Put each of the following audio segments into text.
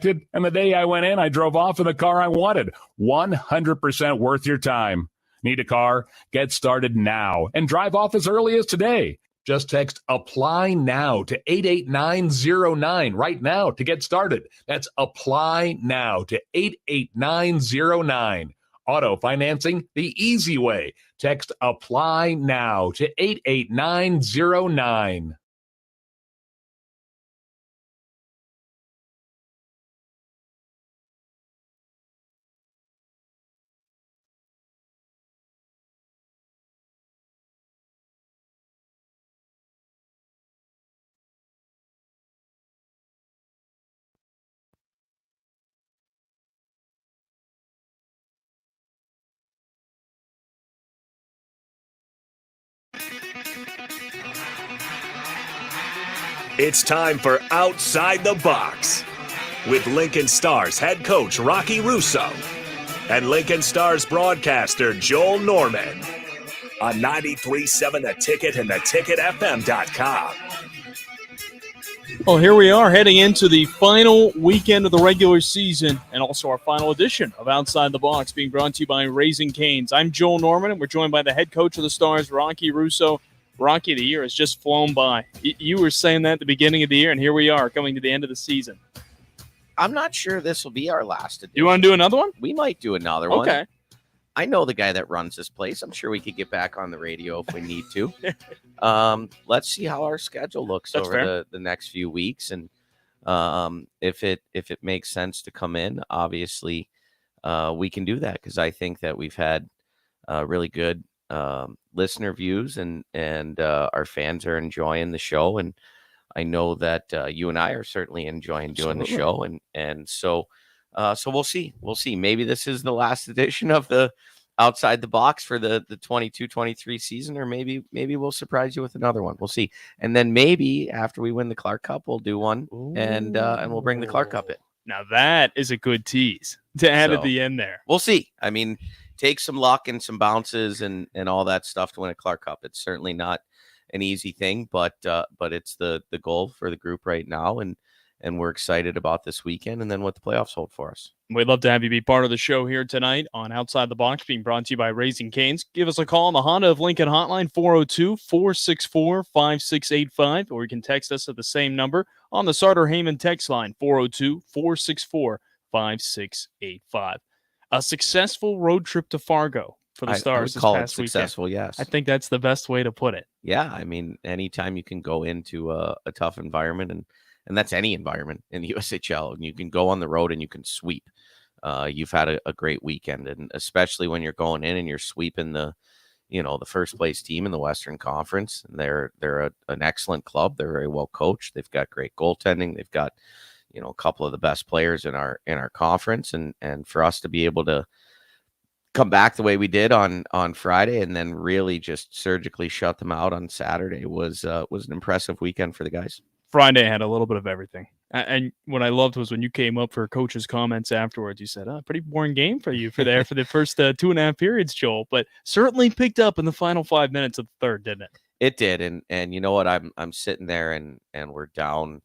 And the day I went in, I drove off in the car I wanted. 100% worth your time. Need a car? Get started now and drive off as early as today. Just text APPLY NOW to 88909 right now to get started. That's APPLY NOW to 88909. Auto financing the easy way. Text APPLY NOW to 88909. It's time for Outside the Box with Lincoln Stars head coach Rocky Russo and Lincoln Stars broadcaster Joel Norman on 93.7 The Ticket and theticketfm.com. Well, here we are heading into the final weekend of the regular season and also our final edition of Outside the Box being brought to you by Raising Cane's. I'm Joel Norman, and we're joined by the head coach of the Stars, Rocky Russo. Rocky, the year has just flown by. You were saying that at the beginning of the year, and here we are coming to the end of the season. I'm not sure this will be our last edition. You want to do another one? We might do another one. Okay. I know the guy that runs this place. I'm sure we could get back on the radio if we need to. Let's see how our schedule looks over the next few weeks, and if it makes sense to come in, obviously we can do that, because I think that we've had really good listener views, and our fans are enjoying the show, and I know that you and I are certainly enjoying doing the show, and so we'll see. Maybe this is the last edition of the Outside the Box for the 22-23 season, or maybe we'll surprise you with another one. We'll see. And then maybe after we win the Clark Cup, we'll do one. Ooh. And we'll bring the Clark Cup in. Now that is a good tease to add at the end there. We'll see. I mean, take some luck and some bounces and all that stuff to win a Clark Cup. It's certainly not an easy thing, but it's the goal for the group right now, and we're excited about this weekend and then what the playoffs hold for us. We'd love to have you be part of the show here tonight on Outside the Box, being brought to you by Raising Cane's. Give us a call on the Honda of Lincoln hotline, 402-464-5685, or you can text us at the same number on the Sartor-Heyman text line, 402-464-5685. A successful road trip to Fargo for the Stars this past weekend. Successful, yes. I think that's the best way to put it. Yeah, I mean, anytime you can go into a tough environment, and that's any environment in the USHL, and you can go on the road and you can sweep. You've had a great weekend, and especially when you're going in and you're sweeping the first place team in the Western Conference. And they're an excellent club. They're very well coached. They've got great goaltending. They've got a couple of the best players in our conference, and for us to be able to come back the way we did on Friday and then really just surgically shut them out on Saturday was an impressive weekend for the guys. Friday had a little bit of everything. And what I loved was when you came up for coach's comments afterwards, you said, pretty boring game for you for the first 2.5 periods, Joel, but certainly picked up in the final 5 minutes of the third, didn't it? It did. And you know what? I'm sitting there and we're down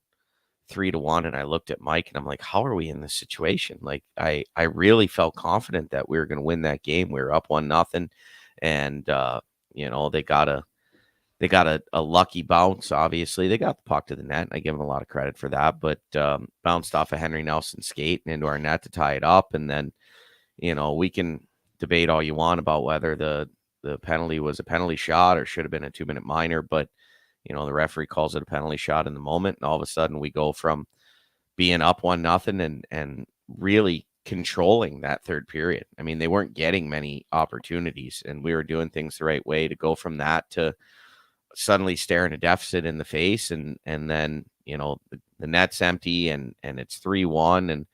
3-1. And I looked at Mike and I'm like, how are we in this situation? Like, I really felt confident that we were going to win that game. We were up 1-0, and they got a lucky bounce. Obviously, they got the puck to the net. I give them a lot of credit for that, but bounced off of Henry Nelson's skate and into our net to tie it up. And then, we can debate all you want about whether the penalty was a penalty shot or should have been a 2-minute minor, but the referee calls it a penalty shot in the moment, and all of a sudden we go from being up 1-0 and really controlling that third period. I mean, they weren't getting many opportunities, and we were doing things the right way to go from that to suddenly staring a deficit in the face, and then the net's empty and it's 3-1 and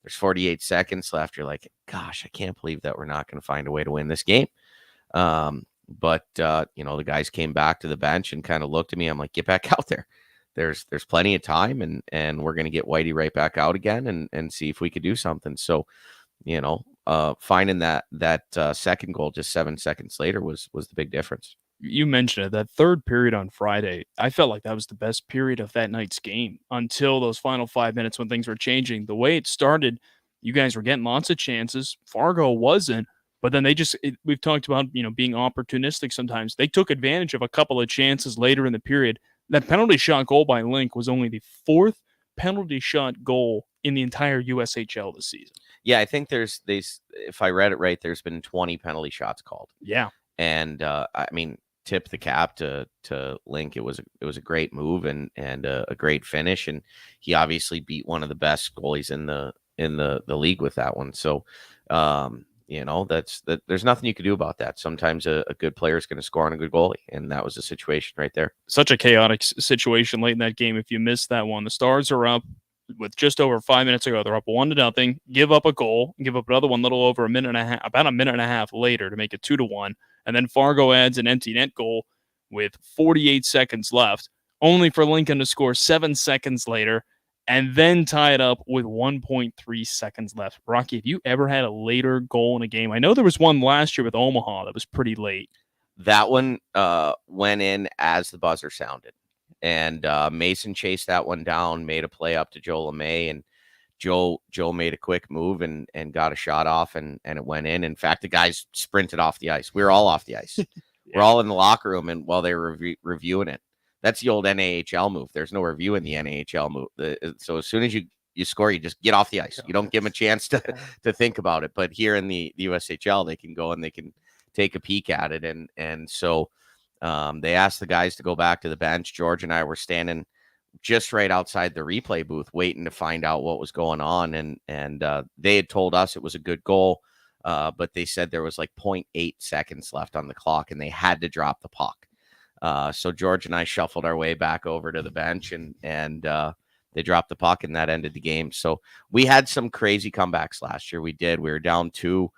there's 48 seconds left. You're like, gosh, I can't believe that we're not going to find a way to win this game. But the guys came back to the bench and kind of looked at me. I'm like, get back out there. There's plenty of time, and we're going to get Whitey right back out again and see if we could do something. So, finding that second goal just 7 seconds later was the big difference. you mentioned it, that third period on Friday, I felt like that was the best period of that night's game until those final 5 minutes when things were changing. The way it started, you guys were getting lots of chances. Fargo wasn't, but then we've talked about, being opportunistic sometimes. They took advantage of a couple of chances later in the period. That penalty shot goal by Link was only the fourth penalty shot goal in the entire USHL this season. Yeah, I think if I read it right, there's been 20 penalty shots called. Yeah. And I mean, tip the cap to Link. It was a great move and a great finish, and he obviously beat one of the best goalies in the league with that one. So there's nothing you can do about that. Sometimes a good player is going to score on a good goalie, and that was the situation right there. Such a chaotic situation late in that game. If you missed that one, the Stars are up with just over 5 minutes ago. They're up 1-0, give up a goal, give up another one about a minute and a half later to make it 2-1. And then Fargo adds an empty net goal with 48 seconds left, only for Lincoln to score 7 seconds later and then tie it up with 1.3 seconds left. Rocky, have you ever had a later goal in a game? I know there was one last year with Omaha that was pretty late. That one went in as the buzzer sounded. And Mason chased that one down, made a play up to Joe LeMay, and Joe made a quick move and got a shot off, and it went in. In fact, the guys sprinted off the ice. We were all off the ice. Yeah. We're all in the locker room, and while they were reviewing it. That's the old NAHL move. There's no review in the NAHL move. So as soon as you score, you just get off the ice. You don't give them a chance to think about it. But here in the USHL, they can go and they can take a peek at it. And so they asked the guys to go back to the bench. George and I were standing just right outside the replay booth waiting to find out what was going on. And they had told us it was a good goal, but they said there was like 0.8 seconds left on the clock, and they had to drop the puck. So George and I shuffled our way back over to the bench, and they dropped the puck, and that ended the game. So we had some crazy comebacks last year. We were down 2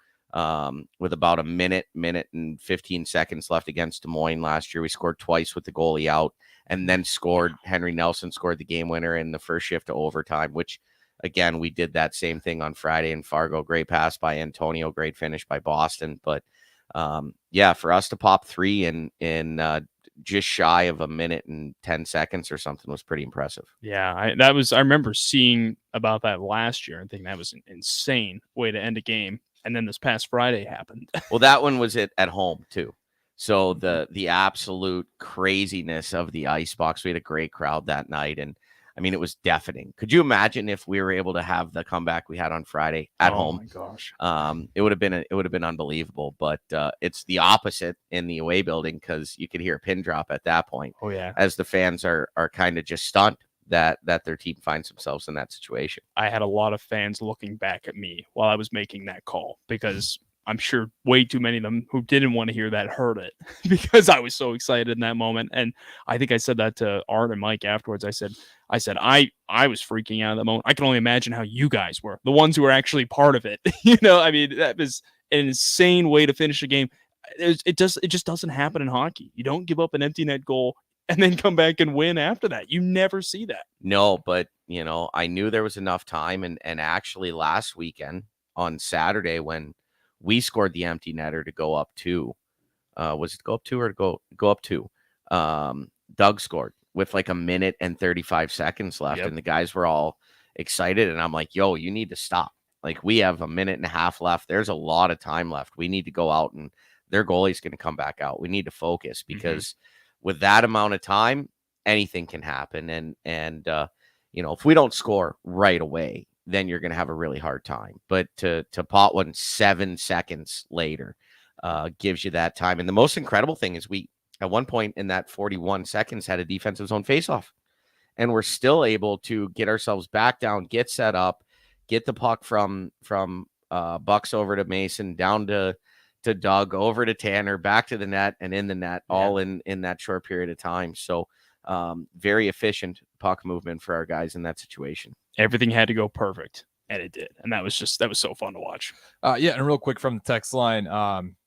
with about a minute and 15 seconds left against Des Moines last year. We scored twice with the goalie out, and then Henry Nelson scored the game winner in the first shift to overtime, which again, we did that same thing on Friday in Fargo. Great pass by Antonio, great finish by Boston. But for us to pop 3 in just shy of a minute and 10 seconds or something was pretty impressive. Yeah, I remember seeing about that last year and thinking that was an insane way to end a game. And then this past Friday happened. Well, that one was at home too. So the absolute craziness of the ice box. We had a great crowd that night, and I mean, it was deafening. Could you imagine if we were able to have the comeback we had on Friday at home? Oh my gosh. It would have been unbelievable, but it's the opposite in the away building, because you could hear a pin drop at that point. Oh yeah. As the fans are kind of just stunned that their team finds themselves in that situation. I had a lot of fans looking back at me while I was making that call, because I'm sure way too many of them who didn't want to hear that heard it because I was so excited in that moment. And I think I said that to Art and Mike afterwards. I said I was freaking out at that moment. I can only imagine how you guys were, the ones who were actually part of it. I mean, that was an insane way to finish a game. It just doesn't happen in hockey. You don't give up an empty net goal and then come back and win after that. You never see that. No, but I knew there was enough time, and actually last weekend on Saturday when we scored the empty netter to go up 2. Was it go up 2 or go up 2? Doug scored with like a minute and 35 seconds left. Yep. And the guys were all excited. And I'm like, yo, you need to stop. Like, we have a minute and a half left. There's a lot of time left. We need to go out, and their goalie's going to come back out. We need to focus, because with that amount of time, anything can happen. And if we don't score right away, then you're going to have a really hard time. But to pot one 7 seconds later gives you that time. And the most incredible thing is we, at one point in that 41 seconds, had a defensive zone faceoff. And we're still able to get ourselves back down, get set up, get the puck from Bucks over to Mason, down to Doug, over to Tanner, back to the net, and in the net, all in that short period of time. So very efficient puck movement for our guys in that situation. Everything had to go perfect, and it did. And that was so fun to watch. And real quick from the text line,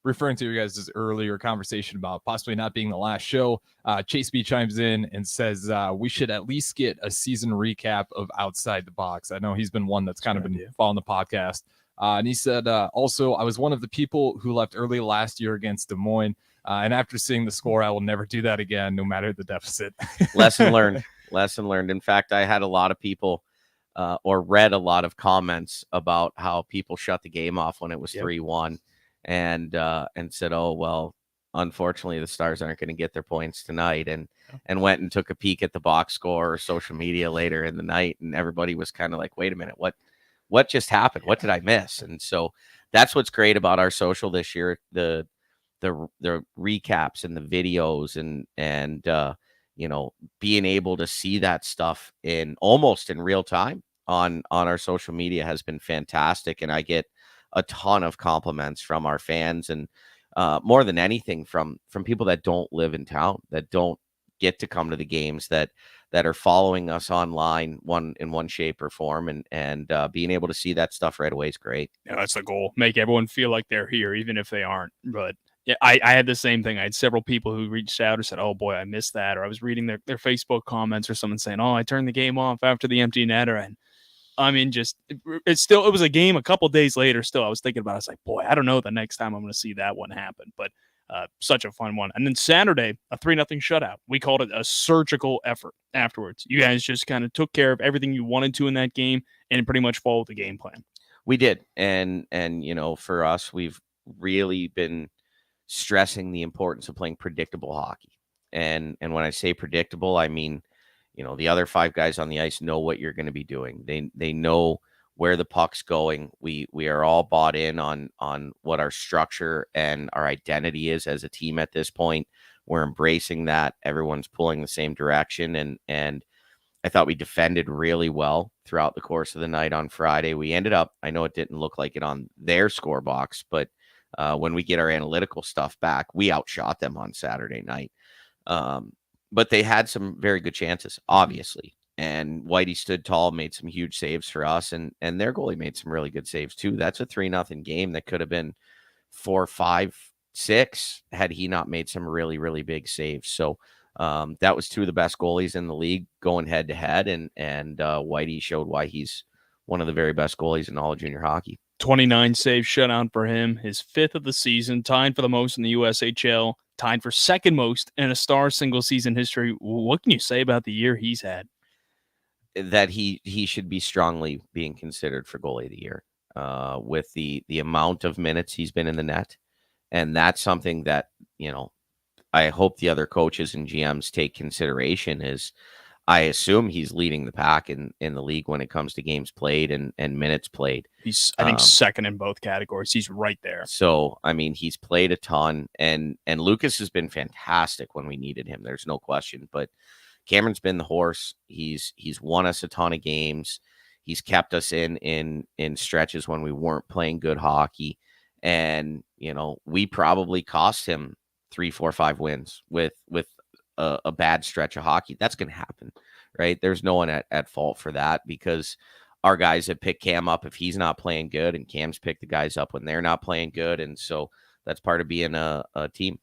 referring to your guys' earlier conversation about possibly not being the last show, Chase B chimes in and says we should at least get a season recap of Outside the Box. I know he's been one that's kind of been following the podcast. And he said, also, I was one of the people who left early last year against Des Moines. And after seeing the score, I will never do that again, no matter the deficit. Lesson learned. Lesson learned. In fact, I had a lot of people or read a lot of comments about how people shut the game off when it was 3-1 and said, oh, well, unfortunately, the Stars aren't going to get their points tonight, and went and took a peek at the box score or social media later in the night, and everybody was kind of like, wait a minute, what just happened? What did I miss? And so that's what's great about our social this year, the recaps and the videos and being able to see that stuff in almost in real time on our social media has been fantastic. And I get a ton of compliments from our fans, and more than anything from people that don't live in town, that don't get to come to the games, that are following us online in one shape or form, and being able to see that stuff right away is great. Yeah, that's the goal. Make everyone feel like they're here, even if they aren't. But yeah, I had the same thing. I had several people who reached out or said, oh boy, I missed that. Or I was reading their Facebook comments or someone saying, oh, I turned the game off after the empty netter. And I mean, it was a game a couple days later. Still, I was thinking about it. I was like, boy, I don't know the next time I'm going to see that one happen. But such a fun one. And then Saturday, a 3-0 shutout. We called it a surgical effort afterwards. You guys just kind of took care of everything you wanted to in that game and pretty much followed the game plan. We did. And for us, we've really been stressing the importance of playing predictable hockey. And when I say predictable, I mean, the other 5 guys on the ice know what you're going to be doing. They know where the puck's going. We are all bought in on what our structure and our identity is as a team at this point. We're embracing that. Everyone's pulling the same direction. And I thought we defended really well throughout the course of the night on Friday. We ended up, I know it didn't look like it on their score box, but when we get our analytical stuff back, we outshot them on Saturday night. But they had some very good chances, obviously. And Whitey stood tall, made some huge saves for us, and their goalie made some really good saves too. That's a 3-0 game that could have been 4-5-6 had he not made some really, really big saves. So that was 2 of the best goalies in the league going head to head, and Whitey showed why he's one of the very best goalies in all of junior hockey. 29 save shutout for him, his 5th of the season, tied for the most in the USHL, tied for second most in a Star single season history. What can you say about the year he's had? That he should be strongly being considered for goalie of the year with the amount of minutes he's been in the net. And that's something that, I hope the other coaches and GMs take consideration is I assume he's leading the pack in the league when it comes to games played and minutes played. He's, I think, second in both categories. He's right there. So, I mean, he's played a ton, and Lucas has been fantastic when we needed him. There's no question. But Cameron's been the horse. He's won us a ton of games. He's kept us in stretches when we weren't playing good hockey. And, we probably cost him 3, 4, 5 wins with a bad stretch of hockey. That's going to happen, right? There's no one at fault for that, because our guys have picked Cam up if he's not playing good, and Cam's picked the guys up when they're not playing good. And so that's part of being a team.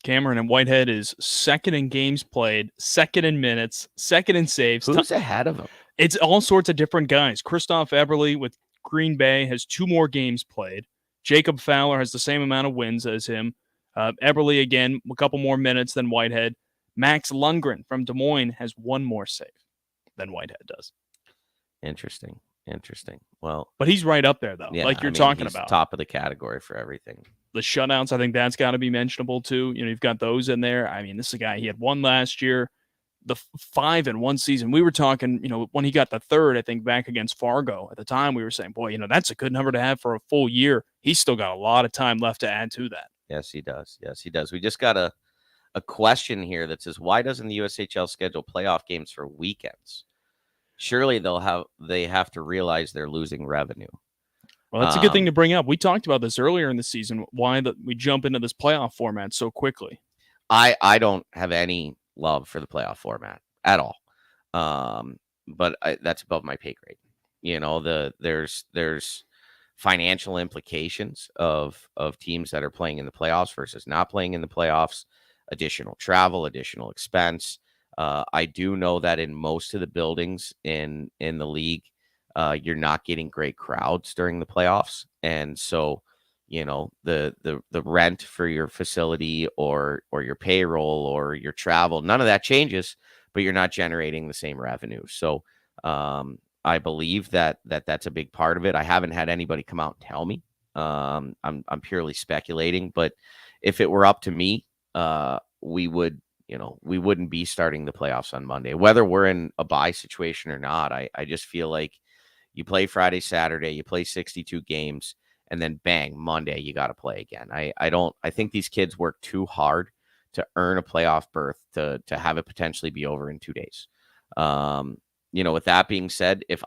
Cameron and Whitehead is second in games played, second in minutes, second in saves. Who's ahead of him? It's all sorts of different guys. Christoph Eberle with Green Bay has 2 more games played. Jacob Fowler has the same amount of wins as him. Eberle, again, a couple more minutes than Whitehead. Max Lundgren from Des Moines has 1 more save than Whitehead does. Interesting. Well, but he's right up there, though. Yeah, like you're talking about. Top of the category for everything. The shutouts, I think that's got to be mentionable, too. You've got those in there. I mean, this is a guy, he had 1 last year, the 5 in 1 season. We were talking, when he got the 3rd, I think, back against Fargo. At the time, we were saying, boy, that's a good number to have for a full year. He's still got a lot of time left to add to that. Yes, he does. We just got a question here that says, why doesn't the USHL schedule playoff games for weekends? Surely they have to realize they're losing revenue. Well, that's a good thing to bring up. We talked about this earlier in the season, why we jump into this playoff format so quickly. I don't have any love for the playoff format at all. But that's above my pay grade. There's financial implications of teams that are playing in the playoffs versus not playing in the playoffs, additional travel, additional expense. I do know that in most of the buildings in the league, you're not getting great crowds during the playoffs. And so, the rent for your facility or your payroll or your travel. None of that changes, but you're not generating the same revenue. So I believe that's a big part of it. I haven't had anybody come out and tell me. I'm purely speculating, but if it were up to me, we wouldn't be starting the playoffs on Monday, whether we're in a bye situation or not. I just feel like you play Friday, Saturday, you play 62 games, and then bang, Monday, you got to play again. I think these kids work too hard to earn a playoff berth to have it potentially be over in 2 days. With that being said, if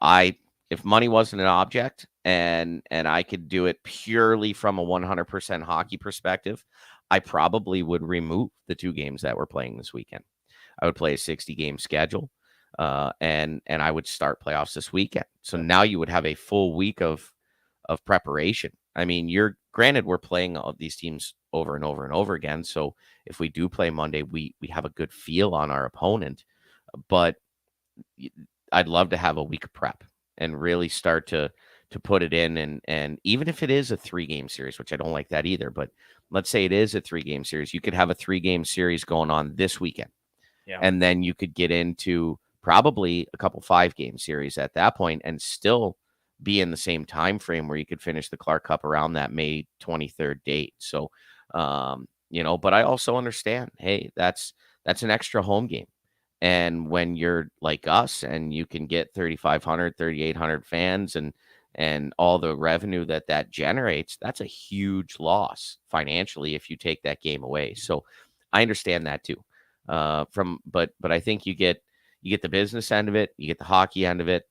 money wasn't an object and I could do it purely from a 100% hockey perspective, I probably would remove the 2 games that we're playing this weekend. I would play a 60-game schedule, and I would start playoffs this weekend. So now you would have a full week of preparation. I mean, granted we're playing all these teams over and over and over again. So if we do play Monday, we have a good feel on our opponent. But I'd love to have a week of prep and really start to put it in. And even if it is a 3-game series, which I don't like that either, but let's say it is a 3-game series, you could have a 3-game series going on this weekend. Yeah. And then you could get into probably a couple 5-game series at that point and still be in the same time frame where you could finish the Clark Cup around that May 23rd date. So, but I also understand, hey, that's an extra home game. And when you're like us and you can get 3,500, 3,800 fans and all the revenue that generates, that's a huge loss financially if you take that game away. So I understand that too. But I think you get the business end of it, you get the hockey end of it.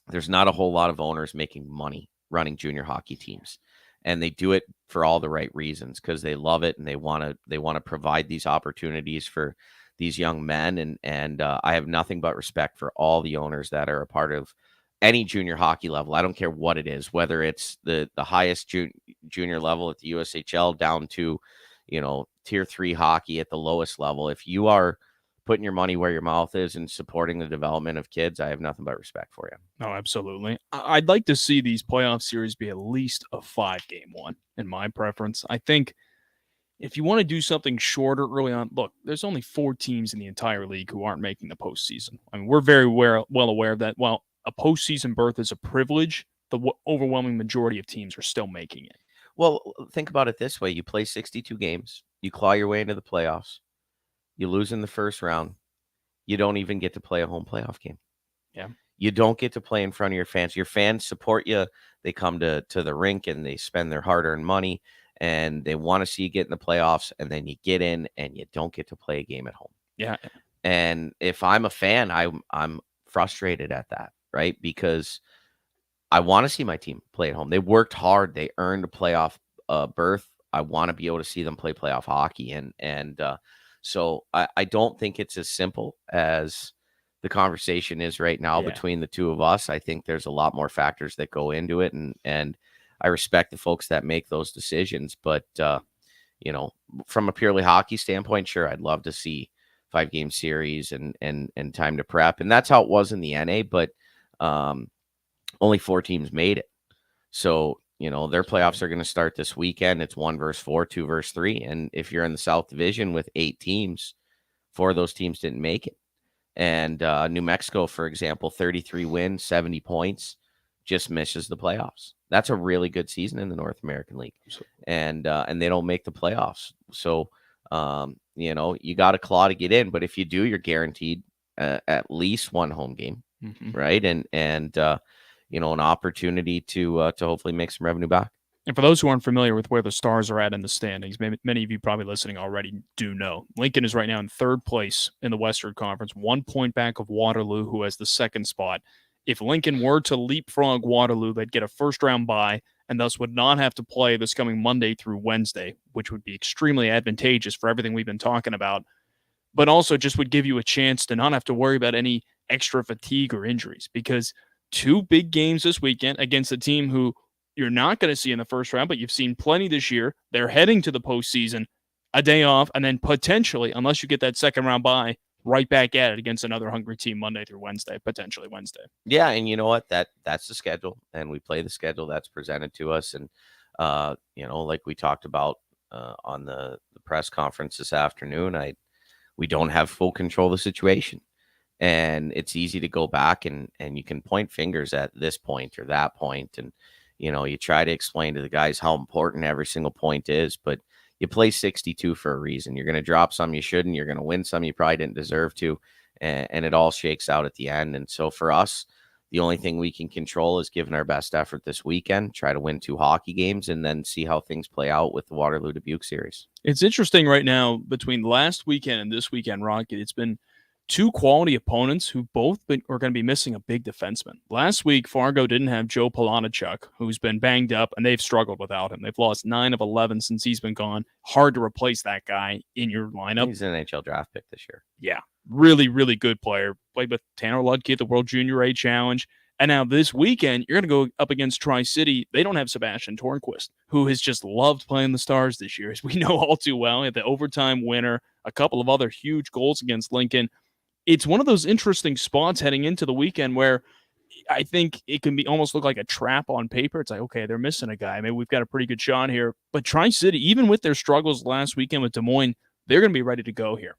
There's not a whole lot of owners making money running junior hockey teams, and they do it for all the right reasons because they love it and they want to provide these opportunities for these young men. And I have nothing but respect for all the owners that are a part of any junior hockey level. I don't care what it is, whether it's the highest junior level at the USHL down to, tier 3 hockey at the lowest level. If you are putting your money where your mouth is and supporting the development of kids, I have nothing but respect for you. No, absolutely. I'd like to see these playoff series be at least a 5-game one, in my preference. I think if you want to do something shorter early on, look, there's only 4 teams in the entire league who aren't making the postseason. I mean, we're very well aware of that. While a postseason berth is a privilege, the overwhelming majority of teams are still making it. Well, think about it this way. You play 62 games. You claw your way into the playoffs. You lose in the first round. You don't even get to play a home playoff game. Yeah. You don't get to play in front of your fans. Your fans support you. They come to the rink and they spend their hard-earned money and they want to see you get in the playoffs, and then you get in and you don't get to play a game at home. Yeah. And if I'm a fan, I'm frustrated at that, right? Because I want to see my team play at home. They worked hard. They earned a playoff berth. I want to be able to see them play playoff hockey. And so I don't think it's as simple as the conversation is right now between the two of us. I think there's a lot more factors that go into it, and I respect the folks that make those decisions. But from a purely hockey standpoint, sure, I'd love to see 5-game series and time to prep, and that's how it was in the NA. But only 4 teams made it, so their playoffs are going to start this weekend. It's 1 versus 4, 2 versus 3, and if you're in the South Division with 8 teams, 4 of those teams didn't make it. And New Mexico, for example, 33 wins, 70 points, just misses the playoffs. That's a really good season in the North American League, and they don't make the playoffs. So you got to claw to get in, but if you do, you're guaranteed at least 1 home game, right? And an opportunity to hopefully make some revenue back. And for those who aren't familiar with where the Stars are at in the standings, many of you probably listening already do know. Lincoln is right now in 3rd place in the Western Conference, 1 point back of Waterloo, who has the 2nd spot. If Lincoln were to leapfrog Waterloo, they'd get a first-round bye and thus would not have to play this coming Monday through Wednesday, which would be extremely advantageous for everything we've been talking about, but also just would give you a chance to not have to worry about any extra fatigue or injuries, because 2 big games this weekend against a team who you're not going to see in the first round, but you've seen plenty this year. They're heading to the postseason, a day off, and then potentially, unless you get that second round bye, right back at it against another hungry team Monday through Wednesday, potentially Wednesday. Yeah, and you know what? That's the schedule, and we play the schedule that's presented to us. And Like we talked about on the press conference this afternoon, we don't have full control of the situation. And it's easy to go back and you can point fingers at this point or that point. And, you try to explain to the guys how important every single point is, but you play 62 for a reason. You're going to drop some you shouldn't. You're going to win some you probably didn't deserve to. And it all shakes out at the end. And so for us, the only thing we can control is giving our best effort this weekend, try to win 2 hockey games, and then see how things play out with the Waterloo Dubuque series. It's interesting right now between last weekend and this weekend, Rocket. It's been 2 quality opponents who both are going to be missing a big defenseman. Last week, Fargo didn't have Joe Polonachuk, who's been banged up, and they've struggled without him. They've lost 9 of 11 since he's been gone. Hard to replace that guy in your lineup. He's an NHL draft pick this year. Yeah, really, really good player. Played with Tanner Ludke at the World Junior A Challenge. And now this weekend, you're going to go up against Tri-City. They don't have Sebastian Tornquist, who has just loved playing the Stars this year, as we know all too well. He had the overtime winner, a couple of other huge goals against Lincoln. It's one of those interesting spots heading into the weekend where I think it can be almost look like a trap on paper. It's like, okay, they're missing a guy. Maybe we've got a pretty good shot here. But Tri-City, even with their struggles last weekend with Des Moines, they're going to be ready to go here.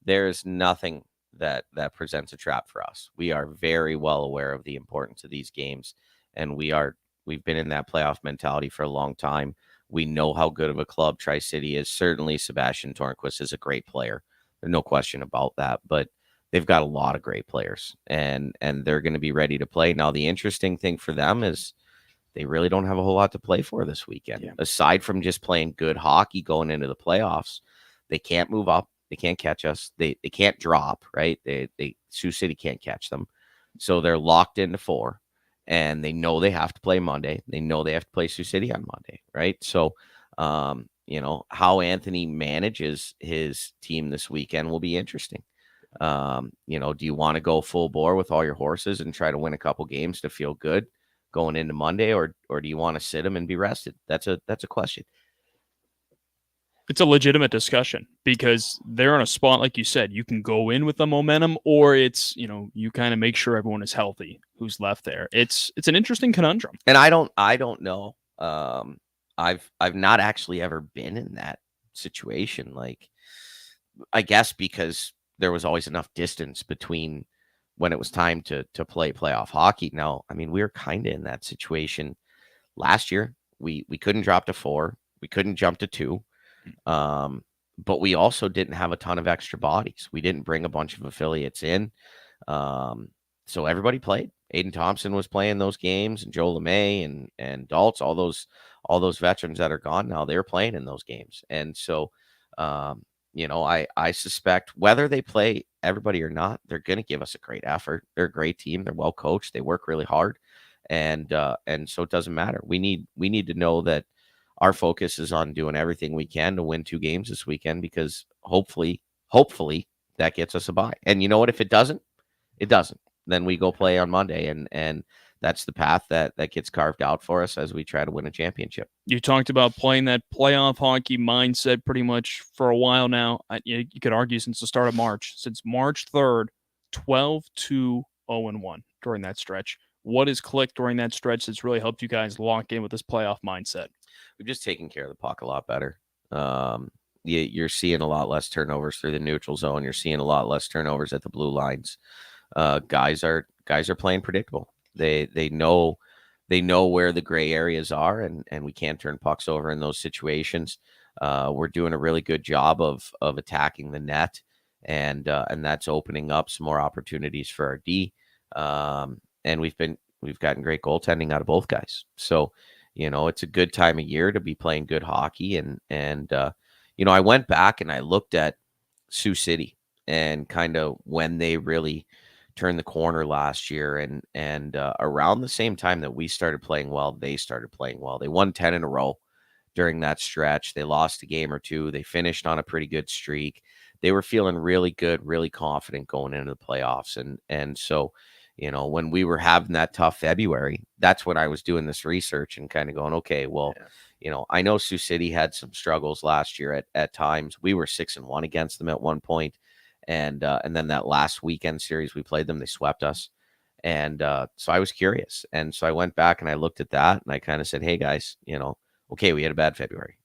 There's nothing that presents a trap for us. We are very well aware of the importance of these games, and we've been in that playoff mentality for a long time. We know how good of a club Tri-City is. Certainly Sebastian Tornquist is a great player. There's no question about that, but they've got a lot of great players, and they're going to be ready to play. Now, the interesting thing for them is they really don't have a whole lot to play for this weekend. Yeah. Aside from just playing good hockey going into the playoffs, they can't move up. They can't catch us. They can't drop, right? Sioux City can't catch them. So they're locked into 4, and they know they have to play Monday. They know they have to play Sioux City on Monday, right? So, how Anthony manages his team this weekend will be interesting. Do you want to go full bore with all your horses and try to win a couple games to feel good going into Monday, or do you want to sit them and be rested? That's a question. It's a legitimate discussion because they're in a spot, like you said, you can go in with the momentum, or it's, you kind of make sure everyone is healthy who's left there. It's an interesting conundrum. And I don't know. I've not actually ever been in that situation. Like, I guess because there was always enough distance between when it was time to play playoff hockey. Now, I mean, we were kind of in that situation last year. We couldn't drop to 4. We couldn't jump to 2. But we also didn't have a ton of extra bodies. We didn't bring a bunch of affiliates in. So everybody played. Aiden Thompson was playing those games, and Joe LeMay and Daltz, all those veterans that are gone now, they're playing in those games. And so, I suspect whether they play everybody or not, they're going to give us a great effort. They're a great team. They're well coached. They work really hard. And so it doesn't matter. We need to know that our focus is on doing everything we can to win 2 games this weekend, because hopefully that gets us a bye. And you know what? If it doesn't, then we go play on Monday, and that's the path that gets carved out for us as we try to win a championship. You talked about playing that playoff hockey mindset pretty much for a while now. You could argue since the start of March, since March 3rd, 12-2-0-1 during that stretch. What has clicked during that stretch that's really helped you guys lock in with this playoff mindset? We've just taken care of the puck a lot better. You're seeing a lot less turnovers through the neutral zone. You're seeing a lot less turnovers at the blue lines. Guys are playing predictable. They know where the gray areas are, and we can't turn pucks over in those situations. We're doing a really good job of attacking the net, and that's opening up some more opportunities for our D. And we've gotten great goaltending out of both guys. So, it's a good time of year to be playing good hockey. And I went back and I looked at Sioux City and kind of when they really turned the corner last year, and around the same time that we started playing well, they started playing well. They won 10 in a row during that stretch. They lost a game or 2. They finished on a pretty good streak. They were feeling really good, really confident going into the playoffs. And so, when we were having that tough February, that's when I was doing this research and kind of going, okay, well, I know Sioux City had some struggles last year at times. We were 6-1 against them at one point. And then that last weekend series we played them, they swept us. And so I was curious. And so I went back and I looked at that and I kind of said, hey guys, okay, we had a bad February.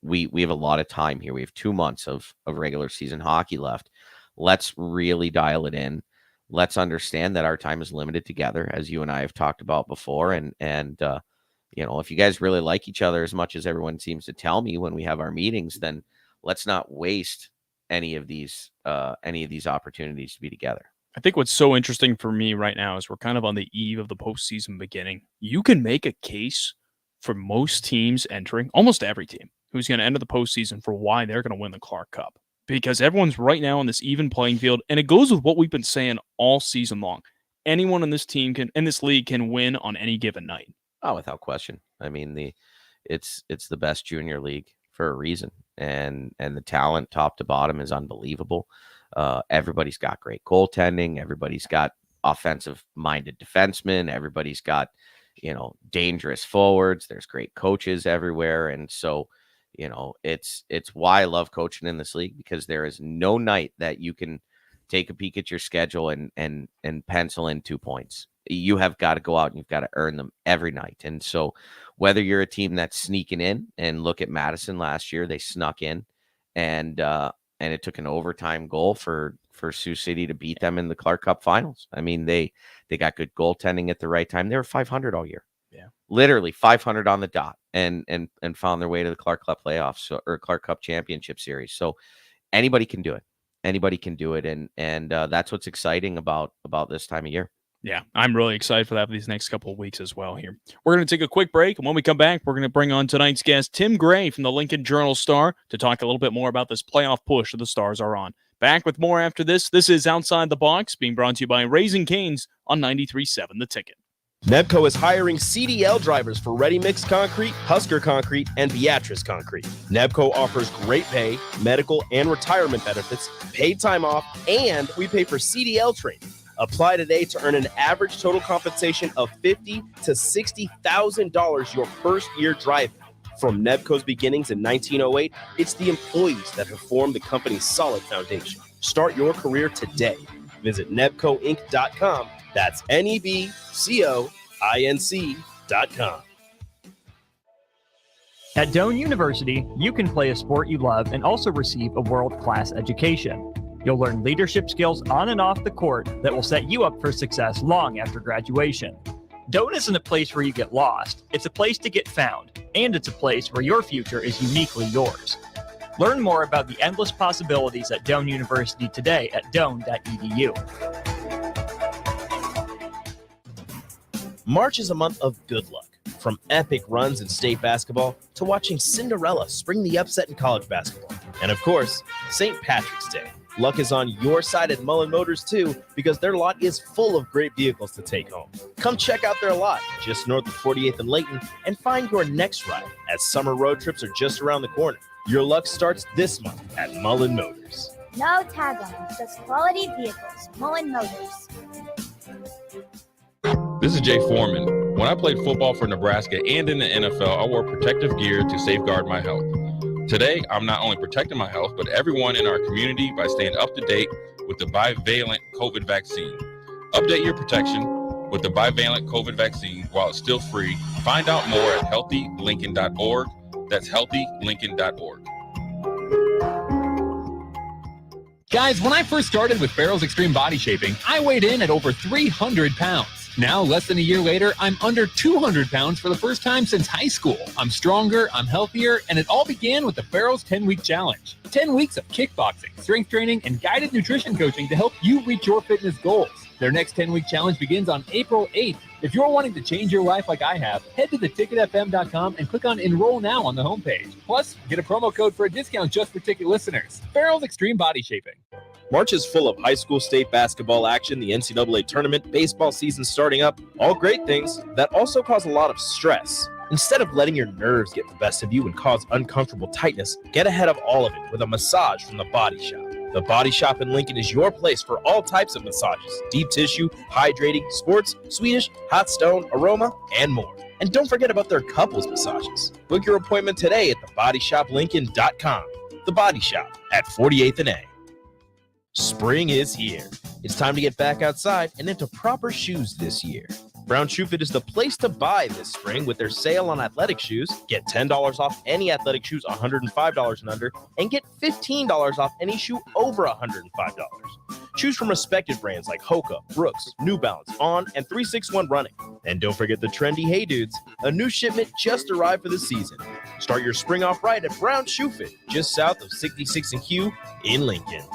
We have a lot of time here. We have 2 months of regular season hockey left. Let's really dial it in. Let's understand that our time is limited together, as you and I have talked about before. And if you guys really like each other as much as everyone seems to tell me when we have our meetings, then let's not waste any of these opportunities to be together. I think what's so interesting for me right now is we're kind of on the eve of the postseason beginning. You can make a case for most teams entering, almost every team who's going to enter the postseason, for why they're going to win the Clark Cup. Because everyone's right now on this even playing field, and it goes with what we've been saying all season long. Anyone in this league can win on any given night. Oh, without question. I mean, it's the best junior league for a reason, and the talent top to bottom is unbelievable. Everybody's got great goaltending. Everybody's got offensive-minded defensemen. Everybody's got dangerous forwards. There's great coaches everywhere, and so it's why I love coaching in this league, because there is no night that you can take a peek at your schedule and pencil in 2 points. You have got to go out and you've got to earn them every night. And so whether you're a team that's sneaking in, and look at Madison last year, they snuck in and it took an overtime goal for Sioux City to beat them in the Clark Cup finals. I mean, they got good goaltending at the right time. They were 500 all year. Yeah. Literally 500 on the dot, and found their way to the Clark Cup playoffs or Clark Cup championship series. So anybody can do it. Anybody can do it. And that's what's exciting about this time of year. Yeah, I'm really excited for that for these next couple of weeks as well here. We're going to take a quick break, and when we come back, we're going to bring on tonight's guest, Tim Gray from the Lincoln Journal-Star, to talk a little bit more about this playoff push that the Stars are on. Back with more after this. This is Outside the Box, being brought to you by Raising Cane's on 93.7 The Ticket. Nebco is hiring CDL drivers for Ready Mix Concrete, Husker Concrete, and Beatrice Concrete. Nebco offers great pay, medical, and retirement benefits, paid time off, and we pay for CDL training. Apply today to earn an average total compensation of $50,000 to $60,000 your first year driving. From Nebco's beginnings in 1908, it's the employees that have formed the company's solid foundation. Start your career today. Visit nebcoinc.com. That's NEBCOINC.com. At Doane University, you can play a sport you love and also receive a world-class education. You'll learn leadership skills on and off the court that will set you up for success long after graduation. Doane isn't a place where you get lost. It's a place to get found, and it's a place where your future is uniquely yours. Learn more about the endless possibilities at Doane University today at doane.edu. March is a month of good luck. From epic runs in state basketball to watching Cinderella spring the upset in college basketball. And of course, St. Patrick's Day. Luck is on your side at Mullen Motors too, because their lot is full of great vehicles to take home. Come check out their lot just north of 48th and Layton and find your next ride, as summer road trips are just around the corner. Your luck starts this month at Mullen Motors. No tag-on, just quality vehicles. Mullen Motors. This is Jay Foreman. When I played football for Nebraska and in the NFL, I wore protective gear to safeguard my health. Today, I'm not only protecting my health, but everyone in our community by staying up to date with the bivalent COVID vaccine. Update your protection with the bivalent COVID vaccine while it's still free. Find out more at healthylincoln.org. That's healthylincoln.org. Guys, when I first started with Farrell's Extreme Body Shaping, I weighed in at over 300 pounds. Now, less than a year later, I'm under 200 pounds for the first time since high school. I'm stronger, I'm healthier, and it all began with the Farrell's 10-Week Challenge. 10 weeks of kickboxing, strength training, and guided nutrition coaching to help you reach your fitness goals. Their next 10-week challenge begins on April 8th. If you're wanting to change your life like I have, head to theticketfm.com and click on Enroll Now on the homepage. Plus, get a promo code for a discount just for ticket listeners. Farrell's Extreme Body Shaping. March is full of high school state basketball action, the NCAA tournament, baseball season starting up, all great things that also cause a lot of stress. Instead of letting your nerves get the best of you and cause uncomfortable tightness, get ahead of all of it with a massage from The Body Shop. The Body Shop in Lincoln is your place for all types of massages, deep tissue, hydrating, sports, Swedish, hot stone, aroma, and more. And don't forget about their couples massages. Book your appointment today at thebodyshoplincoln.com. The Body Shop at 48th and A. Spring is here. It's time to get back outside and into proper shoes this year. Brown Shoe Fit is the place to buy this spring with their sale on athletic shoes. Get $10 off any athletic shoes $105 and under, and get $15 off any shoe over $105. Choose from respected brands like Hoka, Brooks, New Balance, On, and 361 Running. And don't forget the trendy Hey Dudes. A new shipment just arrived for the season. Start your spring off right at Brown Shoe Fit, just south of 66 and Q in Lincoln.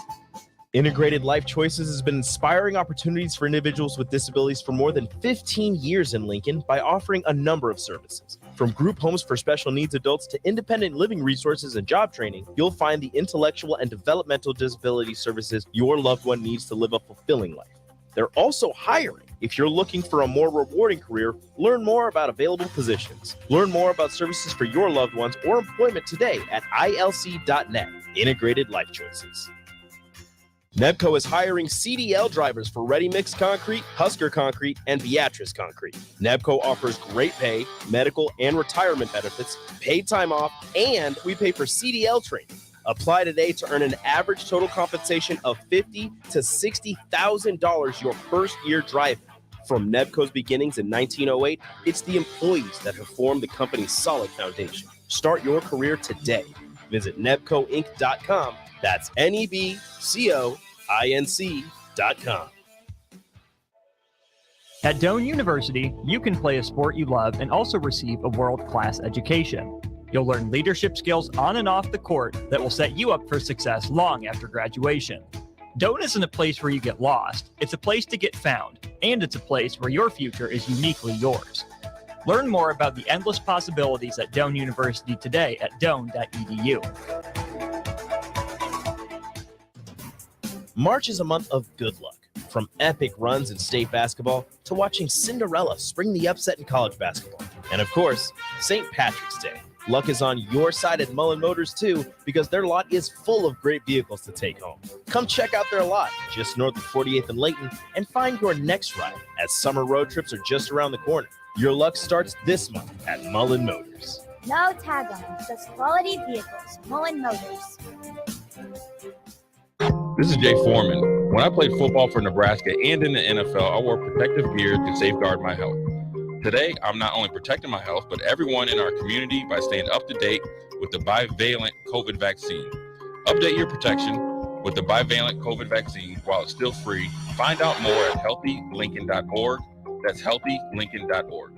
Integrated Life Choices has been inspiring opportunities for individuals with disabilities for more than 15 years in Lincoln by offering a number of services. From group homes for special needs adults to independent living resources and job training, you'll find the intellectual and developmental disability services your loved one needs to live a fulfilling life. They're also hiring. If you're looking for a more rewarding career, learn more about available positions. Learn more about services for your loved ones or employment today at ilc.net. Integrated Life Choices. Nebco is hiring CDL drivers for Ready Mix Concrete, Husker Concrete, and Beatrice Concrete. Nebco offers great pay, medical, and retirement benefits, paid time off, and we pay for CDL training. Apply today to earn an average total compensation of $50,000 to $60,000 your first year driving. From Nebco's beginnings in 1908, it's the employees that have formed the company's solid foundation. Start your career today. Visit nebcoinc.com. That's NEBCOINC.com. At Doane University, you can play a sport you love and also receive a world-class education. You'll learn leadership skills on and off the court that will set you up for success long after graduation. Doane isn't a place where you get lost. It's a place to get found, and it's a place where your future is uniquely yours. Learn more about the endless possibilities at Doane University today at doane.edu. March is a month of good luck. From epic runs in state basketball to watching Cinderella spring the upset in college basketball. And of course, St. Patrick's Day. Luck is on your side at Mullen Motors too, because their lot is full of great vehicles to take home. Come check out their lot just north of 48th and Layton and find your next ride, as summer road trips are just around the corner. Your luck starts this month at Mullen Motors. No tag-on, just quality vehicles. Mullen Motors. This is Jay Foreman. When I played football for Nebraska and in the NFL, I wore protective gear to safeguard my health. Today, I'm not only protecting my health, but everyone in our community by staying up to date with the bivalent COVID vaccine. Update your protection with the bivalent COVID vaccine while it's still free. Find out more at healthylincoln.org. That's healthylincoln.org.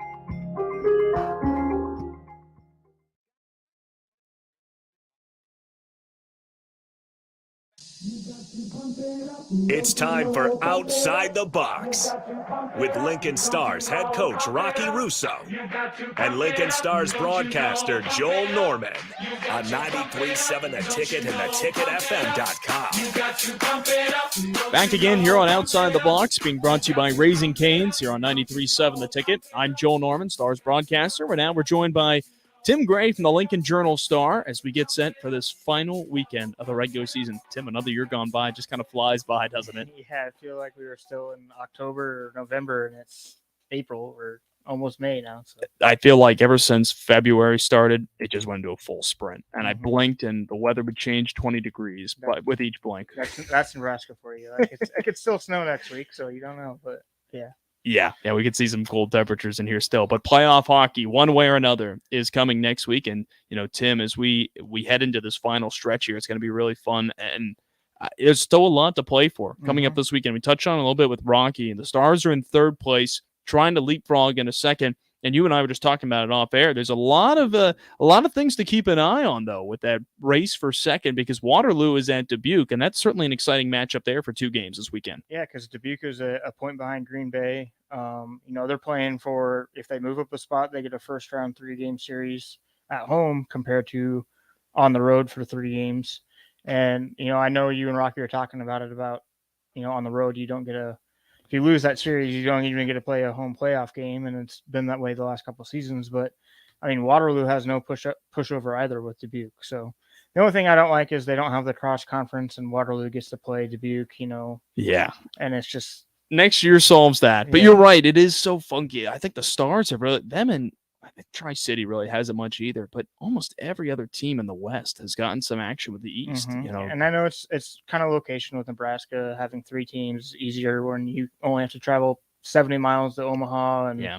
It's time for Outside the Box with Lincoln Stars head coach Rocky Russo and Lincoln Stars broadcaster Joel Norman on 93.7 The Ticket and theticketfm.com. Back again here on Outside the Box, being brought to you by Raising Cane's here on 93.7 The Ticket. I'm Joel Norman, Stars broadcaster. We're joined by Tim Gray from the Lincoln Journal-Star as we get set for this final weekend of the regular season. Tim, another year gone by, just kind of flies by, doesn't it? Yeah, I feel like we were still in October or November, and it's April or almost May now. So I feel like ever since February started, it just went into a full sprint. And I blinked, and the weather would change 20 degrees with each blink. That's Nebraska for you. Like it could still snow next week, so you don't know. But yeah. Yeah, we could see some cold temperatures in here still. But playoff hockey, one way or another, is coming next week. And, Tim, as we head into this final stretch here, it's going to be really fun. And there's still a lot to play for coming up this weekend. We touched on it a little bit with Rocky. And the Stars are in third place, trying to leapfrog in a second. And you and I were just talking about it off air. There's a lot of things to keep an eye on, though, with that race for second, because Waterloo is at Dubuque, and that's certainly an exciting matchup there for 2 games this weekend. Yeah, because Dubuque is a point behind Green Bay. They're playing for, if they move up a spot, they get a first-round 3-game series at home compared to on the road for 3 games. And, I know you and Rocky are talking about it about, on the road, you don't get if you lose that series, you don't even get to play a home playoff game, and it's been that way the last couple of seasons. But, Waterloo has no pushover either with Dubuque. So the only thing I don't like is they don't have the cross-conference, and Waterloo gets to play Dubuque, Yeah. And it's just – next year solves that. But you're right. It is so funky. I think the Stars have really – them and I think Tri-City really hasn't much either. But almost every other team in the West has gotten some action with the East, And I know it's kind of location with Nebraska. Having 3 teams easier when you only have to travel 70 miles to Omaha and Yeah.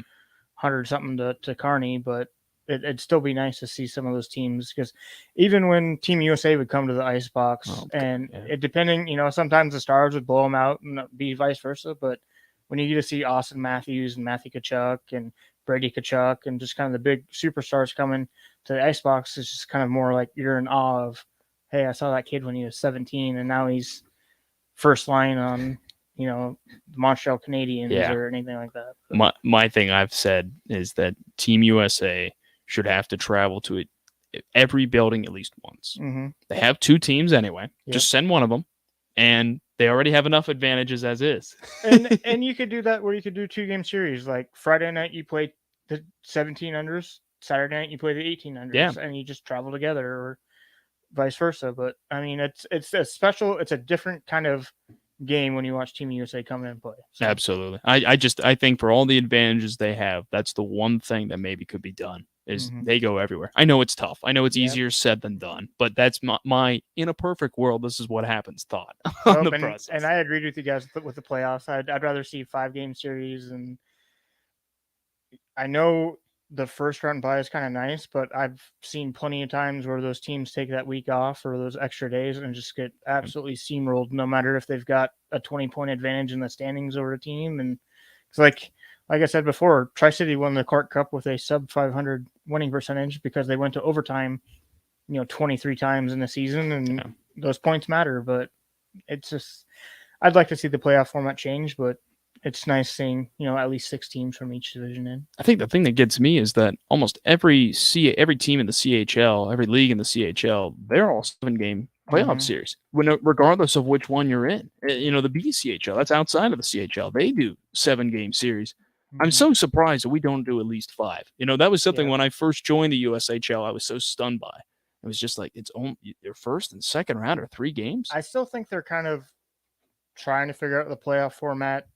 100 something to Kearney, but it'd still be nice to see some of those teams, because even when Team USA would come to the ice box, it depending, sometimes the Stars would blow them out and be vice versa. But when you get to see Austin Matthews and Matthew Tkachuk and Brady Tkachuk and just kind of the big superstars coming to the ice box, it's just kind of more like you're in awe of, hey, I saw that kid when he was 17 and now he's first line on, the Montreal Canadiens or anything like that. My thing I've said is that Team USA should have to travel to every building at least once. Mm-hmm. They have 2 teams anyway. Yep. Just send one of them, and they already have enough advantages as is. and you could do that where you could do 2-game series. Like Friday night you play the 17 unders, Saturday night you play the 18 unders, and you just travel together, or vice versa. But I mean, it's a different kind of game when you watch Team USA come in and play. So. Absolutely. I think for all the advantages they have, that's the one thing that maybe could be done is they go everywhere. I know it's tough. I know it's easier said than done, but that's my in a perfect world, this is what happens thought on the process. And I agreed with you guys with the playoffs. I'd rather see 5-game series, and I know the first round bye is kind of nice, but I've seen plenty of times where those teams take that week off or those extra days and just get absolutely steamrolled, no matter if they've got a 20-point advantage in the standings over a team. And it's like I said before, Tri-City won the Clark Cup with a sub 500 winning percentage because they went to overtime, 23 times in the season, and those points matter. But it's just, I'd like to see the playoff format change, but it's nice seeing, at least 6 teams from each division in. I think the thing that gets me is that almost every team in the CHL, every league in the CHL, they're all 7-game playoff series, regardless of which one you're in. The BCHL, that's outside of the CHL, they do 7-game series. I'm so surprised that we don't do at least 5. That was something when I first joined the USHL, I was so stunned by. It was just like, it's only your first and second round are 3 games. I still think they're kind of trying to figure out the playoff format,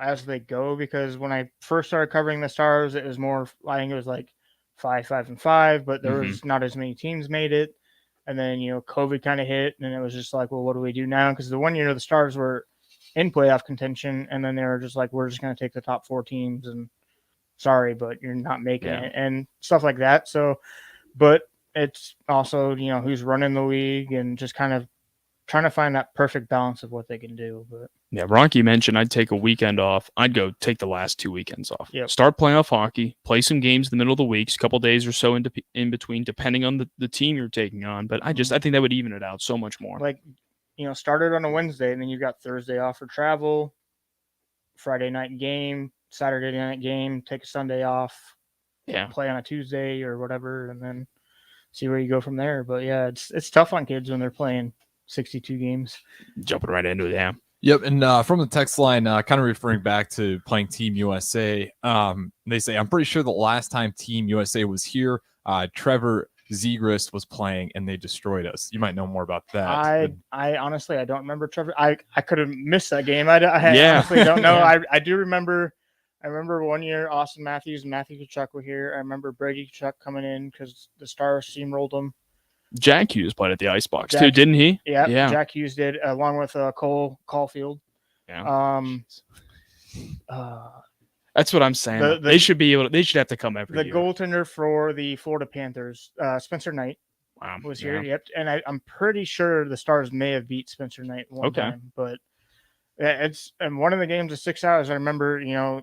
as they go, because when I first started covering the Stars, it was more, I think it was like 5-5-5, but there was not as many teams made it. And then, COVID kind of hit, and it was just like, well, what do we do now? Because the one year the Stars were in playoff contention, and then they were just like, we're just going to take the top 4 teams, and sorry, but you're not making it, and stuff like that. So, but it's also, who's running the league and just kind of trying to find that perfect balance of what they can do. But yeah, Rocky mentioned I'd take a weekend off. I'd go take the last 2 weekends off. Yep. Start playoff hockey, play some games in the middle of the weeks, a couple days or so in between, depending on the team you're taking on. But I think that would even it out so much more. Like, started on a Wednesday, and then you've got Thursday off for travel, Friday night game, Saturday night game, take a Sunday off, play on a Tuesday or whatever, and then see where you go from there. But yeah, it's tough on kids when they're playing 62 games. Jumping right into it, yeah. Yep, and from the text line, kind of referring back to playing Team USA, they say, I'm pretty sure the last time Team USA was here, Trevor Zegras was playing and they destroyed us. You might know more about that. I honestly, I don't remember Trevor. I could have missed that game. I honestly don't know. I do remember. I remember one year Austin Matthews and Matthew Tkachuk were here. I remember Brady Tkachuk coming in because the Stars steamrolled them. Jack Hughes played at the Icebox too, didn't he? Yeah, Jack Hughes did, along with Cole Caulfield. Yeah. That's what I'm saying. They should be able to, they should have to come every year. The goaltender for the Florida Panthers, Spencer Knight, was here. Yep. And I'm pretty sure the Stars may have beat Spencer Knight one time, but it's one of the games of 6 hours. I remember,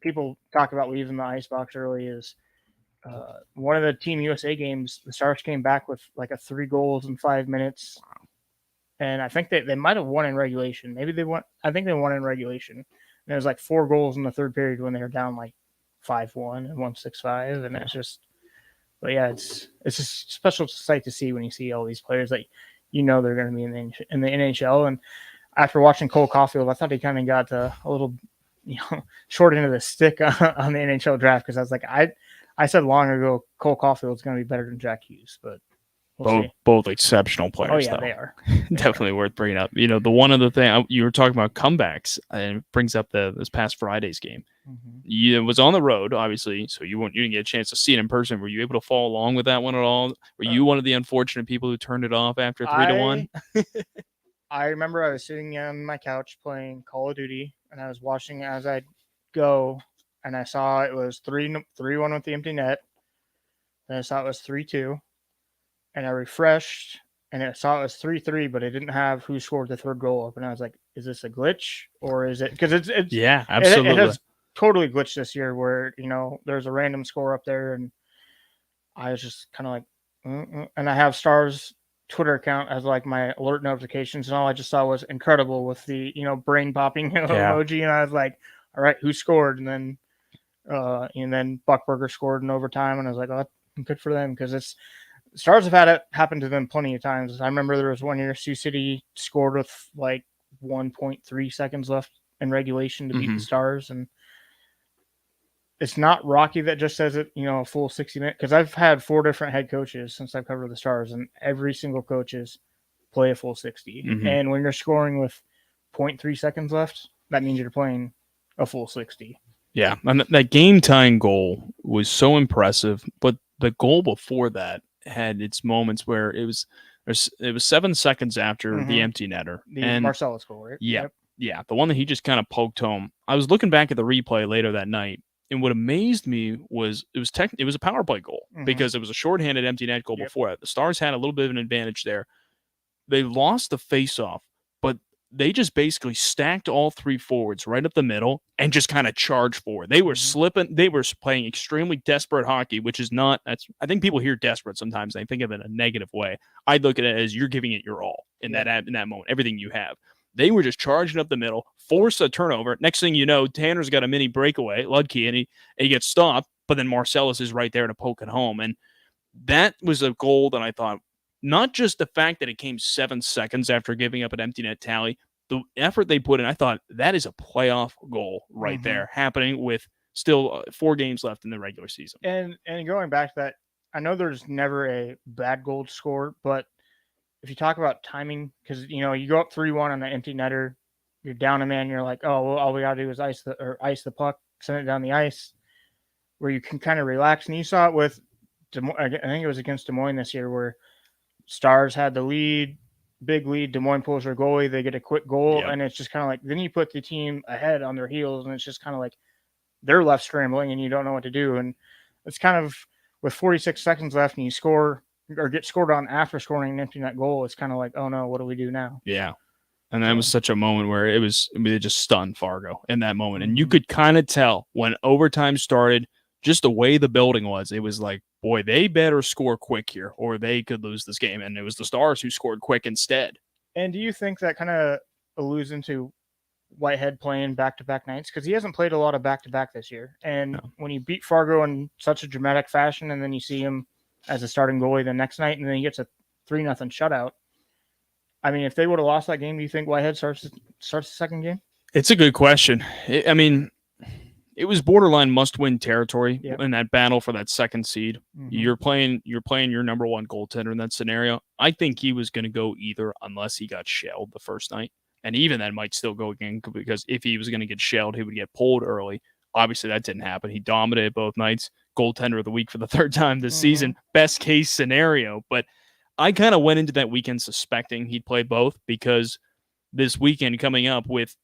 people talk about leaving the icebox early is one of the Team USA games, the Stars came back with like 3 goals in 5 minutes. Wow. And I think they might have won in regulation. Maybe they won. I think they won in regulation. And it was like 4 goals in the third period when they were down like 5-1 and 1-6-5. And it's just, but yeah, it's a special sight to see when you see all these players that they're going to be in the NHL. And after watching Cole Caulfield, I thought he kind of got a little, short into the stick on the NHL draft, because I was like, I said long ago Cole Caulfield's going to be better than Jack Hughes, but both exceptional players. Oh yeah, though. they are. Definitely worth bringing up. The one other thing you were talking about comebacks, and it brings up this past Friday's game. It was on the road, obviously, so you didn't get a chance to see it in person. Were you able to follow along with that one at all? Were you one of the unfortunate people who turned it off after 3-1? I remember I was sitting on my couch playing Call of Duty. and I was watching as I'd go, and I saw it was 3-1 with the empty net. Then I saw it was 3-2, and I refreshed, and I saw it was 3-3, but it didn't have who scored the third goal up. And I was like, "Is this a glitch, or is it?" Because it's yeah, absolutely. It has totally glitched this year, where there's a random score up there, and I was just kind of like, and I have Stars Twitter account as like my alert notifications, and all I just saw was incredible with the brain popping emoji, and I was like, all right, who scored? And then Buckberger scored in overtime, and I was like, oh, good for them, because Stars have had it happen to them plenty of times. I remember there was one year Sioux City scored with like 1.3 seconds left in regulation to beat the Stars, and it's not Rocky that just says it, a full 60 minutes, because I've had 4 different head coaches since I've covered the Stars, and every single coaches play a full 60. And when you're scoring with 0.3 seconds left, that means you're playing a full 60. Yeah, and that game-tying goal was so impressive, but the goal before that had its moments where it was 7 seconds after the empty netter. The Marcellus goal, right? Yeah, yeah, the one that he just kind of poked home. I was looking back at the replay later that night, and what amazed me was it was a power play goal because it was a shorthanded empty net goal before that. The Stars had a little bit of an advantage there. They lost the faceoff, but they just basically stacked all 3 forwards right up the middle and just kind of charged forward. They were slipping. They were playing extremely desperate hockey, which is not. I think people hear desperate sometimes. They think of it in a negative way. I look at it as you're giving it your all in that moment, everything you have. They were just charging up the middle, force a turnover. Next thing you know, Tanner's got a mini breakaway, Ludke, and he gets stopped, but then Marcellus is right there to poke it home. And that was a goal that I thought, not just the fact that it came 7 seconds after giving up an empty net tally, the effort they put in, I thought that is a playoff goal right there, happening with still 4 games left in the regular season. And going back to that, I know there's never a bad goal to score, but if you talk about timing, because you go up 3-1 on an empty netter, you're down a man, you're like, oh, well, all we gotta do is ice the puck, send it down the ice, where you can kind of relax. And you saw it with I think it was against Des Moines this year, where Stars had the lead, big lead. Des Moines pulls their goalie, they get a quick goal, and it's just kind of like, then you put the team ahead on their heels, and it's just kind of like they're left scrambling, and you don't know what to do. And it's kind of with 46 seconds left, and you score or get scored on after scoring an empty net goal, it's kind of like, oh no, what do we do now? Yeah. And that was such a moment where it just stunned Fargo in that moment. And you could kind of tell when overtime started, just the way the building was, it was like, boy, they better score quick here or they could lose this game. And it was the Stars who scored quick instead. And do you think that kind of alludes into Whitehead playing back-to-back nights? Because he hasn't played a lot of back-to-back this year. And when you beat Fargo in such a dramatic fashion, and then you see him as a starting goalie the next night, and then he gets a 3-0 shutout. I mean, if they would have lost that game, do you think Whitehead starts the second game? It's a good question. It was borderline must-win territory in that battle for that second seed. You're playing your number one goaltender in that scenario. I think he was going to go either, unless he got shelled the first night, and even that might still go again, because if he was going to get shelled, he would get pulled early. Obviously, that didn't happen. He dominated both nights. Goaltender of the week for the 3rd time this season. Best case scenario. But I kind of went into that weekend suspecting he'd play both, because this weekend coming up with,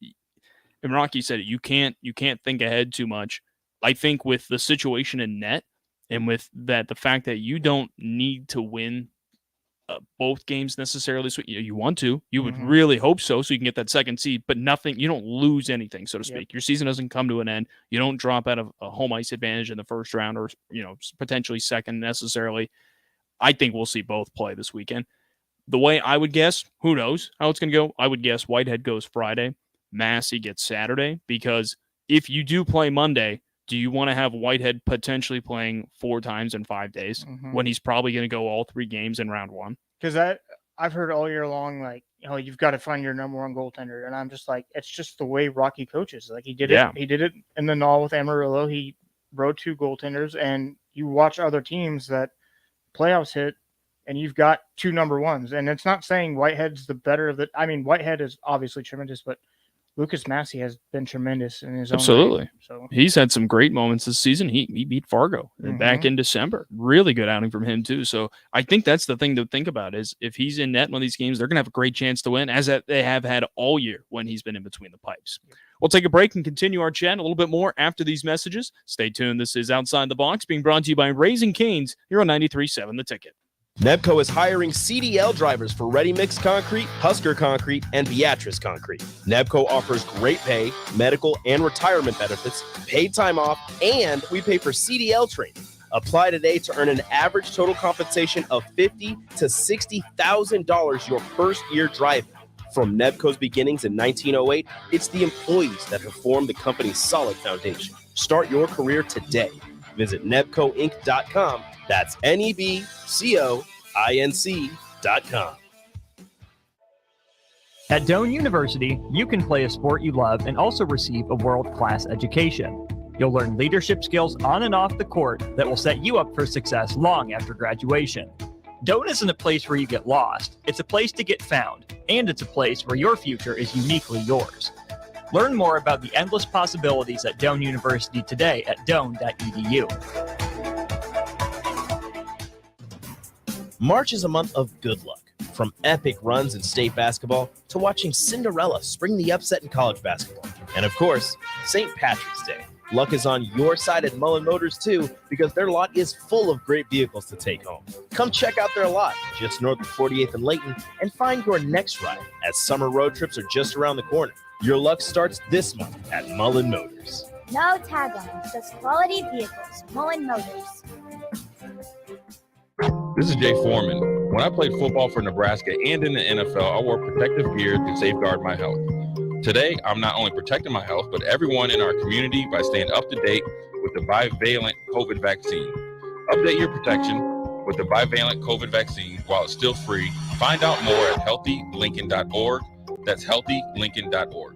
and Rocky said it, you can't think ahead too much. I think with the situation in net, and with that, the fact that you don't need to win both games necessarily. So you want to, you would really hope so you can get that second seed, but you don't lose anything, so to speak. Your season doesn't come to an end. You don't drop out of a home ice advantage in the first round, or potentially second necessarily. I think we'll see both play this weekend. The way I would guess, who knows how it's going to go, I would guess Whitehead goes Friday, Massey gets Saturday, because if you do play Monday, do you want to have Whitehead potentially playing 4 times in 5 days when he's probably going to go all 3 games in round 1? Because I've heard all year long, like, you've got to find your number one goaltender, and I'm just like, it's just the way Rocky coaches. Like, he did it. He did it in the Null with Amarillo. He wrote 2 goaltenders, and you watch other teams that playoffs hit, and you've got 2 number ones. And it's not saying Whitehead's the better of the. I mean, Whitehead is obviously tremendous, but Lucas Massey has been tremendous in his own Absolutely. Way, so he's had some great moments this season. He beat Fargo back in December. Really good outing from him too. So I think that's the thing to think about, is if he's in net one of these games, they're going to have a great chance to win, as they have had all year when he's been in between the pipes. We'll take a break and continue our chat a little bit more after these messages. Stay tuned. This is Outside the Box, being brought to you by Raising Cane's here on 93.7 The Ticket. Nebco is hiring CDL drivers for Ready Mix Concrete, Husker Concrete, and Beatrice Concrete. Nebco offers great pay, medical, and retirement benefits, paid time off, and we pay for CDL training. Apply today to earn an average total compensation of $50,000 to $60,000 your first year driving. From Nebco's beginnings in 1908, it's the employees that have formed the company's solid foundation. Start your career today. Visit nebcoinc.com. That's NEBCOINC.com. At Doane University, you can play a sport you love and also receive a world-class education. You'll learn leadership skills on and off the court that will set you up for success long after graduation. Doane isn't a place where you get lost. It's a place to get found, and it's a place where your future is uniquely yours. Learn more about the endless possibilities at Doane University today at doane.edu. March is a month of good luck. From epic runs in state basketball to watching Cinderella spring the upset in college basketball. And of course, St. Patrick's Day. Luck is on your side at Mullen Motors too, because their lot is full of great vehicles to take home. Come check out their lot just north of 48th and Layton and find your next ride, as summer road trips are just around the corner. Your luck starts this month at Mullen Motors. No tag-ons, just quality vehicles. Mullen Motors. This is Jay Foreman. When I played football for Nebraska and in the NFL, I wore protective gear to safeguard my health. Today, I'm not only protecting my health, but everyone in our community by staying up to date with the bivalent COVID vaccine. Update your protection with the bivalent COVID vaccine while it's still free. Find out more at healthylincoln.org. That's healthylincoln.org.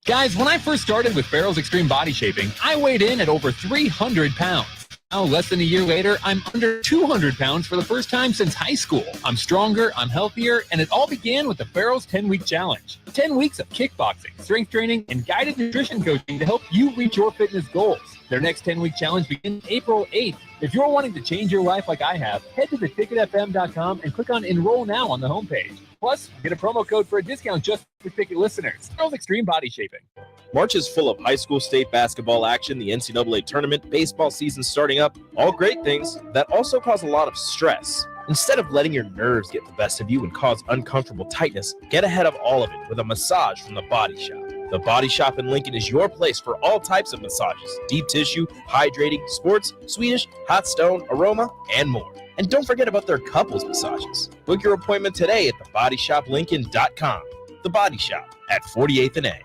Guys, when I first started with Farrell's Extreme Body Shaping, I weighed in at over 300 pounds. Now, less than a year later, I'm under 200 pounds for the first time since high school. I'm stronger, I'm healthier, and it all began with the Farrell's 10-week challenge. 10 weeks of kickboxing, strength training, and guided nutrition coaching to help you reach your fitness goals. Their next 10-week challenge begins April 8th. If you're wanting to change your life like I have, head to theticketfm.com and click on Enroll Now on the homepage. Plus, get a promo code for a discount just for Ticket listeners. Farrell's Extreme Body Shaping. March is full of high school state basketball action, the NCAA tournament, baseball season starting up, all great things that also cause a lot of stress. Instead of letting your nerves get the best of you and cause uncomfortable tightness, get ahead of all of it with a massage from The Body Shop. The Body Shop in Lincoln is your place for all types of massages: deep tissue, hydrating, sports, Swedish, hot stone, aroma, and more. And don't forget about their couples massages. Book your appointment today at thebodyshoplincoln.com. The Body Shop at 48th and A.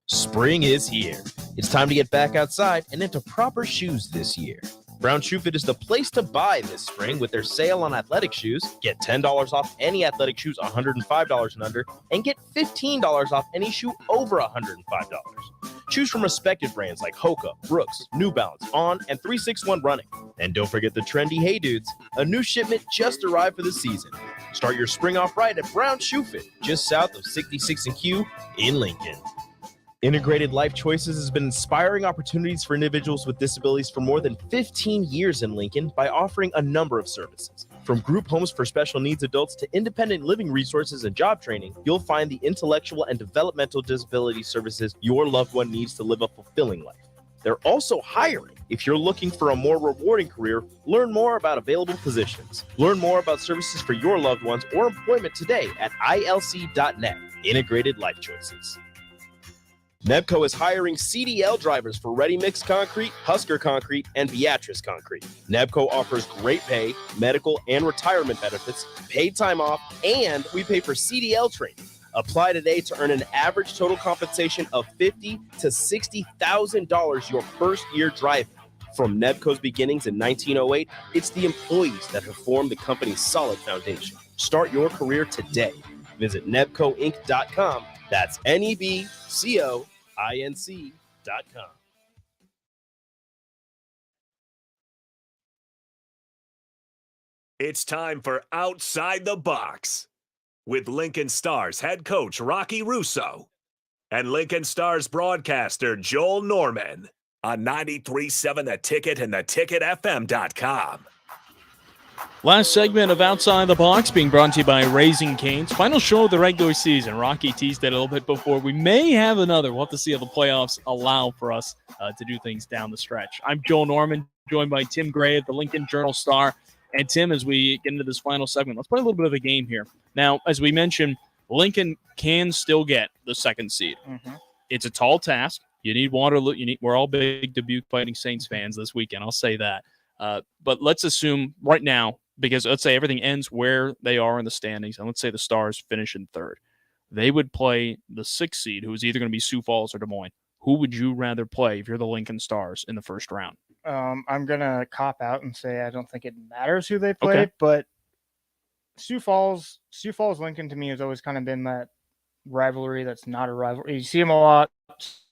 Spring is here. It's time to get back outside and into proper shoes this year. Brown Shoe Fit is the place to buy this spring with their sale on athletic shoes. Get $10 off any athletic shoes $105 and under, and get $15 off any shoe over $105. Choose from respected brands like Hoka, Brooks, New Balance, On, and 361 Running. And don't forget the trendy Hey Dudes. A new shipment just arrived for the season. Start your spring off right at Brown Shoe Fit, just south of 66 and Q in Lincoln. Integrated Life Choices has been inspiring opportunities for individuals with disabilities for more than 15 years in Lincoln by offering a number of services. From group homes for special needs adults to independent living resources and job training, you'll find the intellectual and developmental disability services your loved one needs to live a fulfilling life. They're also hiring. If you're looking for a more rewarding career, learn more about available positions. Learn more about services for your loved ones or employment today at ilc.net. Integrated Life Choices. Nebco is hiring CDL drivers for Ready Mix Concrete, Husker Concrete, and Beatrice Concrete. Nebco offers great pay, medical, and retirement benefits, paid time off, and we pay for CDL training. Apply today to earn an average total compensation of $50,000 to $60,000 your first year driving. From Nebco's beginnings in 1908, it's the employees that have formed the company's solid foundation. Start your career today. Visit nebcoinc.com. That's NEBCOINC.com. It's time for Outside the Box with Lincoln Stars head coach Rocky Russo and Lincoln Stars broadcaster Joel Norman on 93.7 The Ticket and theticketfm.com. Last segment of Outside the Box being brought to you by Raising Cane's. Final show of the regular season. Rocky teased it a little bit before. We may have another. We'll have to see how the playoffs allow for us to do things down the stretch. I'm Joel Norman, joined by Tim Gray of the Lincoln Journal-Star. And Tim, as we get into this final segment, let's play a little bit of a game here. Now, as we mentioned, Lincoln can still get the second seed. Mm-hmm. It's a tall task. You need Waterloo. We're all big Dubuque Fighting Saints fans this weekend. I'll say that. But let's assume right now, because let's say everything ends where they are in the standings, and let's say the Stars finish in third. They would play the 6th seed, who is either going to be Sioux Falls or Des Moines. Who would you rather play if you're the Lincoln Stars in the first round? I'm going to cop out and say I don't think it matters who they play, but Sioux Falls, Lincoln to me has always kind of been that rivalry that's not a rivalry. You see them a lot,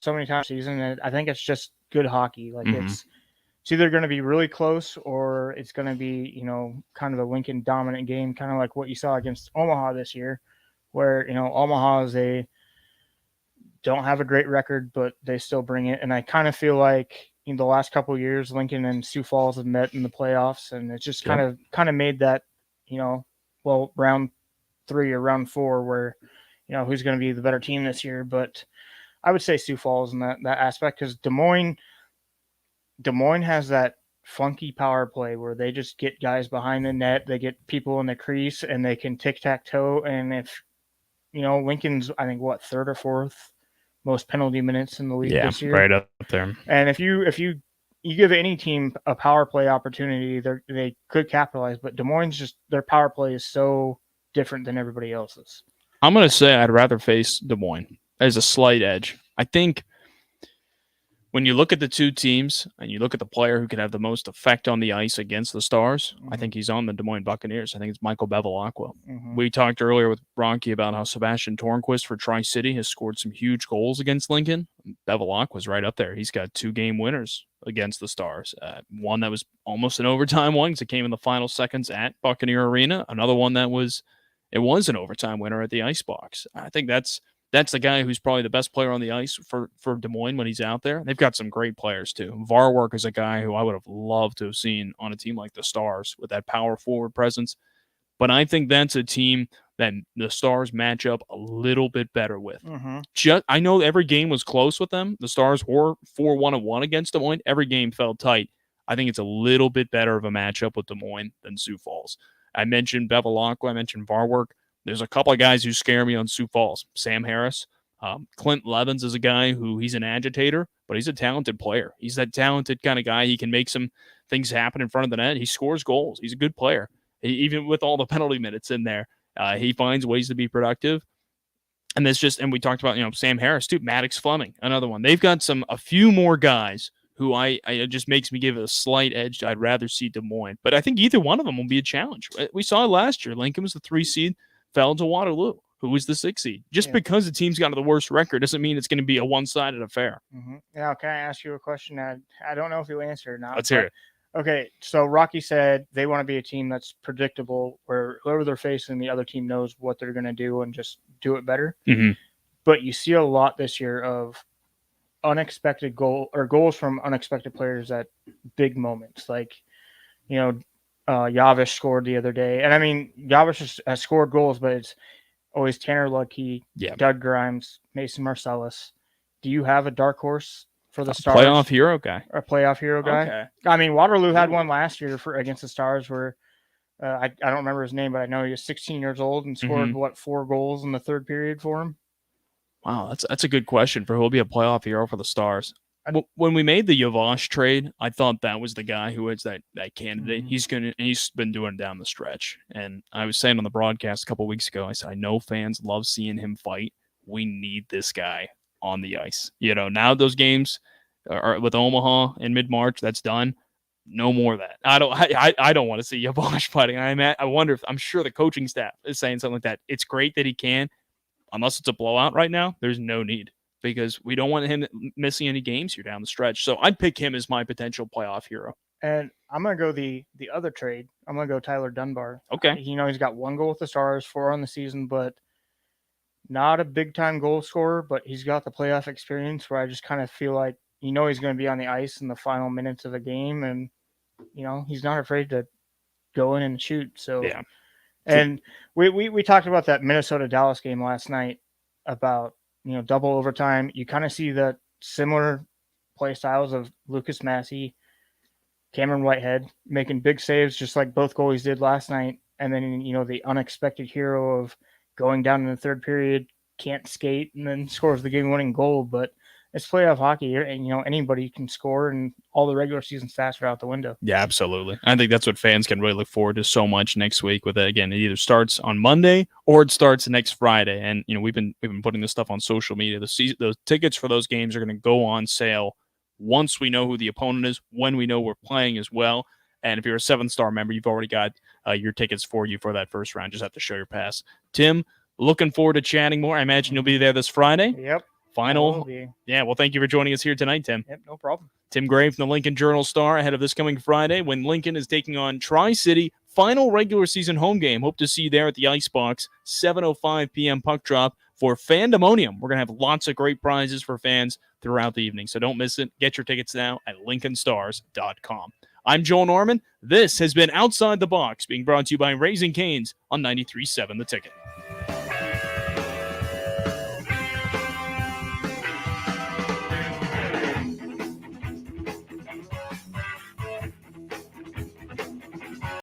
so many times this season, and I think it's just good hockey. Like it's either going to be really close or it's going to be, kind of a Lincoln dominant game, kind of like what you saw against Omaha this year, where, Omaha don't have a great record, but they still bring it. And I kind of feel like in the last couple of years, Lincoln and Sioux Falls have met in the playoffs, and it's just kind of made that, round 3 or round 4 where, who's going to be the better team this year. But I would say Sioux Falls in that aspect, because Des Moines has that funky power play where they just get guys behind the net, they get people in the crease, and they can tic-tac-toe. And if, Lincoln's, I think, 3rd or 4th most penalty minutes in the league this year. Right up there. And if you give any team a power play opportunity, they could capitalize. But Des Moines, their power play is so different than everybody else's. I'm going to say I'd rather face Des Moines as a slight edge. I think when you look at the two teams and you look at the player who could have the most effect on the ice against the Stars, I think he's on the Des Moines Buccaneers. I think it's Michael Bevilacqua. We talked earlier with Ronky about how Sebastian Tornquist for Tri-City has scored some huge goals against Lincoln. Bevilacqua's right up there. He's got 2 game winners against the Stars. One that was almost an overtime one because it came in the final seconds at Buccaneer Arena. Another one that was an overtime winner at the Icebox. I think that's the guy who's probably the best player on the ice for Des Moines when he's out there. They've got some great players, too. Varwork is a guy who I would have loved to have seen on a team like the Stars with that power forward presence. But I think that's a team that the Stars match up a little bit better with. I know every game was close with them. The Stars were 4-1-1 against Des Moines. Every game felt tight. I think it's a little bit better of a matchup with Des Moines than Sioux Falls. I mentioned Bevilacqua. I mentioned Varwork. There's a couple of guys who scare me on Sioux Falls. Sam Harris. Clint Levens is a guy who he's an agitator, but he's a talented player. He's that talented kind of guy. He can make some things happen in front of the net. He scores goals. He's a good player. Even with all the penalty minutes in there, he finds ways to be productive. And we talked about, Sam Harris too. Maddox Fleming, another one. They've got a few more guys who it just makes me give it a slight edge. I'd rather see Des Moines, but I think either one of them will be a challenge. We saw it last year. Lincoln was the 3 seed. Fell to Waterloo, who was the 6 seed. Just because the team's got the worst record doesn't mean it's going to be a one-sided affair. Now, can I ask you a question? I don't know if you'll answer or not. Let's hear it. Okay, so Rocky said they want to be a team that's predictable, where whoever they're facing, the other team knows what they're going to do and just do it better. But you see a lot this year of unexpected goals from unexpected players at big moments. Like, Yavish scored the other day. And I mean, Yavish has scored goals, but it's always Tanner Lucky, Doug Grimes, Mason Marcellus. Do you have a dark horse for the Stars? Playoff hero guy. A playoff hero guy? Okay. I mean, Waterloo had one last year against the Stars where I don't remember his name, but I know he was 16 years old and scored, 4 goals in the 3rd period for him? Wow, that's a good question for who will be a playoff hero for the Stars. When we made the Yavash trade, I thought that was the guy who is that candidate. He's been doing it down the stretch. And I was saying on the broadcast a couple of weeks ago, I said, I know fans love seeing him fight. We need this guy on the ice. Now those games are with Omaha in mid-March, that's done. No more of that. I don't want to see Yavash fighting. I wonder I'm sure the coaching staff is saying something like that. It's great that he can. Unless it's a blowout right now, there's no need. Because we don't want him missing any games here down the stretch. So I'd pick him as my potential playoff hero. And I'm going to go the other trade. I'm going to go Tyler Dunbar. Okay. He's got 1 goal with the Stars, 4 on the season, but not a big-time goal scorer, but he's got the playoff experience where I just kind of feel like, he's going to be on the ice in the final minutes of the game. And, he's not afraid to go in and shoot. So Yeah. And we talked about that Minnesota Dallas game last night about, double overtime. You kind of see the similar play styles of Lucas Massey, Cameron Whitehead making big saves just like both goalies did last night. And then, the unexpected hero of going down in the third period, can't skate, and then scores the game-winning goal. But it's playoff hockey, and anybody can score, and all the regular season stats are out the window. Yeah, absolutely. I think that's what fans can really look forward to so much next week. With it, again, it either starts on Monday or it starts next Friday. And we've been putting this stuff on social media. The tickets for those games are going to go on sale once we know who the opponent is, when we know we're playing as well. And if you're a 7-star member, you've already got your tickets for you for that first round. Just have to show your pass. Tim, looking forward to chatting more. I imagine you'll be there this Friday. Yep. Final. Yeah, well, thank you for joining us here tonight, Tim. Yep, no problem. Tim Gray from the Lincoln Journal-Star ahead of this coming Friday when Lincoln is taking on Tri-City. Final regular season home game. Hope to see you there at the Icebox, 7:05 p.m. puck drop for Fandemonium. We're going to have lots of great prizes for fans throughout the evening, so don't miss it. Get your tickets now at LincolnStars.com. I'm Joel Norman. This has been Outside the Box, being brought to you by Raising Cane's on 93.7 The Ticket.